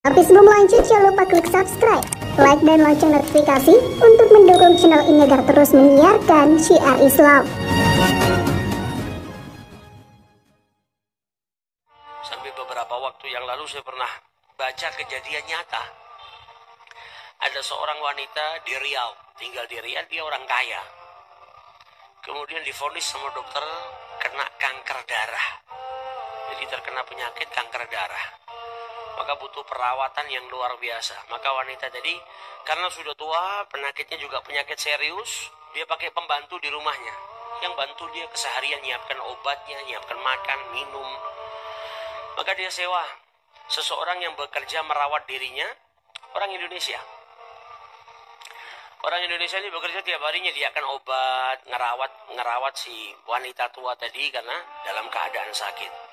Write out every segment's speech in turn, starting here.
Tapi sebelum lanjut, jangan lupa klik subscribe, like, dan lonceng notifikasi untuk mendukung channel ini agar terus menyiarkan syiar Islam. Sampai beberapa waktu yang lalu saya pernah baca kejadian nyata. Ada seorang wanita di Riau, tinggal di Riau, dia orang kaya. Kemudian divonis sama dokter kena kanker darah. Jadi terkena penyakit kanker darah. Maka butuh perawatan yang luar biasa. Maka wanita tadi karena sudah tua, penyakitnya juga penyakit serius, dia pakai pembantu di rumahnya yang bantu dia keseharian, nyiapkan obatnya, nyiapkan makan, minum. Maka dia sewa seseorang yang bekerja merawat dirinya, orang Indonesia. Orang Indonesia ini bekerja tiap harinya, dia akan obat, ngerawat si wanita tua tadi karena dalam keadaan sakit.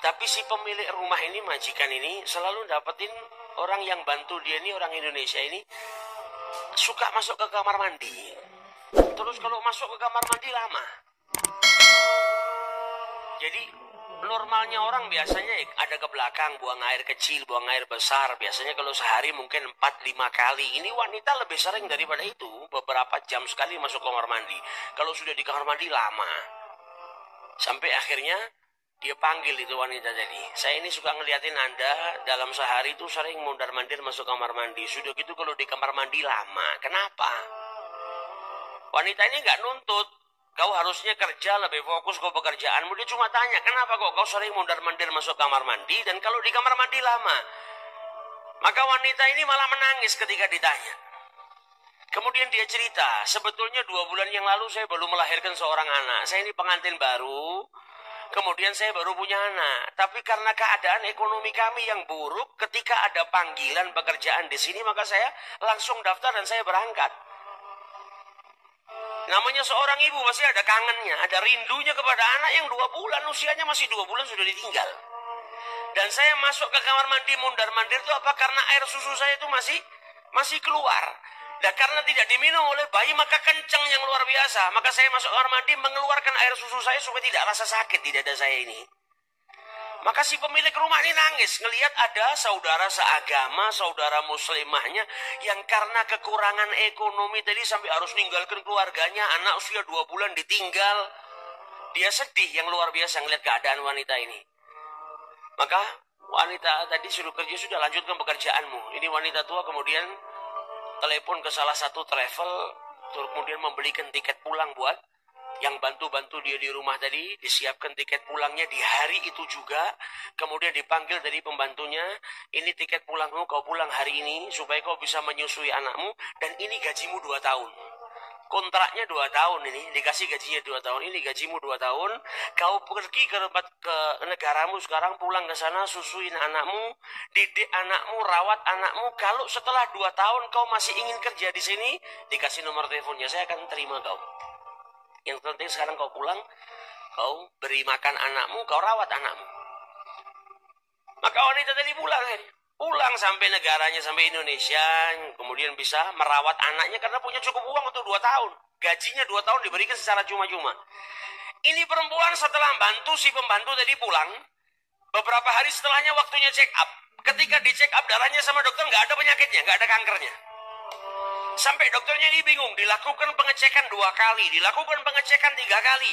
Tapi si pemilik rumah ini, majikan ini, selalu dapetin orang yang bantu dia ini, orang Indonesia ini, suka masuk ke kamar mandi. Terus kalau masuk ke kamar mandi lama. Jadi normalnya orang biasanya ada ke belakang, buang air kecil, buang air besar. Biasanya kalau sehari mungkin 4-5 kali. Ini wanita lebih sering daripada itu, beberapa jam sekali masuk kamar mandi. Kalau sudah di kamar mandi lama. Sampai akhirnya dia panggil itu wanita tadi. Saya ini suka ngeliatin Anda dalam sehari itu sering mondar-mandir masuk kamar mandi. Sudah gitu kalau di kamar mandi lama. Kenapa? Wanita ini nggak nuntut. Kau harusnya kerja, lebih fokus ke pekerjaanmu. Dia cuma tanya, kenapa kok kau sering mondar-mandir masuk kamar mandi dan kalau di kamar mandi lama? Maka wanita ini malah menangis ketika ditanya. Kemudian dia cerita, sebetulnya 2 bulan yang lalu saya baru melahirkan seorang anak. Saya ini pengantin baru. Kemudian saya baru punya anak. Tapi karena keadaan ekonomi kami yang buruk, ketika ada panggilan pekerjaan di sini, maka saya langsung daftar dan saya berangkat. Namanya seorang ibu pasti ada kangennya, ada rindunya kepada anak yang 2 bulan, usianya masih 2 bulan sudah ditinggal. Dan saya masuk ke kamar mandi mondar-mandir itu apa? Karena air susu saya itu masih keluar. Dan karena tidak diminum oleh bayi maka kencang yang luar biasa. Maka saya masuk kamar mandi mengeluarkan air susu saya supaya tidak rasa sakit di dada saya ini. Maka si pemilik rumah ini nangis ngelihat ada saudara seagama, saudara muslimahnya yang karena kekurangan ekonomi tadi sampai harus ninggalkan keluarganya, anak usia 2 bulan ditinggal. Dia sedih yang luar biasa ngelihat keadaan wanita ini. Maka wanita tadi suruh kerja, sudah lanjutkan pekerjaanmu. Ini wanita tua kemudian telepon ke salah satu travel, kemudian membelikan tiket pulang buat yang bantu-bantu dia di rumah tadi, disiapkan tiket pulangnya di hari itu juga. Kemudian dipanggil dari pembantunya, ini tiket pulangmu, kau pulang hari ini supaya kau bisa menyusui anakmu, dan ini gajimu 2 tahun. Kontraknya 2 tahun ini, dikasih gajinya 2 tahun, ini gajimu 2 tahun. Kau pergi ke negaramu sekarang, pulang ke sana, susuin anakmu, didik anakmu, rawat anakmu. Kalau setelah 2 tahun kau masih ingin kerja di sini, dikasih nomor teleponnya, saya akan terima kau. Yang penting sekarang kau pulang, kau beri makan anakmu, kau rawat anakmu. Maka wanita tadi pulang sampai negaranya, sampai Indonesia, kemudian bisa merawat anaknya karena punya cukup uang untuk 2 tahun. Gajinya 2 tahun diberikan secara cuma-cuma. Ini perempuan setelah bantu si pembantu tadi pulang, beberapa hari setelahnya waktunya check up. Ketika di check up darahnya sama dokter nggak ada penyakitnya, nggak ada kankernya. Sampai dokternya ini bingung, dilakukan pengecekan 2 kali, dilakukan pengecekan 3 kali.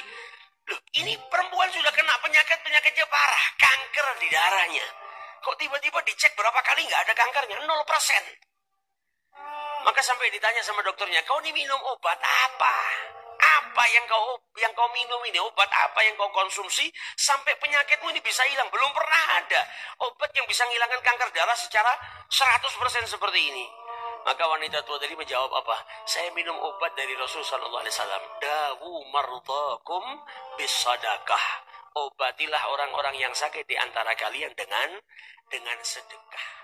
Loh, ini perempuan sudah kena penyakitnya parah, kanker di darahnya. Kok tiba-tiba dicek berapa kali nggak ada kankernya, 0%. Maka sampai ditanya sama dokternya, kau ini minum obat apa? Apa yang kau minum ini? Obat apa yang kau konsumsi sampai penyakitmu ini bisa hilang? Belum pernah ada obat yang bisa menghilangkan kanker darah secara 100% seperti ini. Maka wanita tua tadi menjawab apa? Saya minum obat dari Rasul sallallahu alaihi wasallam. Dawu mardakum bisadaqah. Obatilah orang-orang yang sakit di antara kalian dengan sedekah.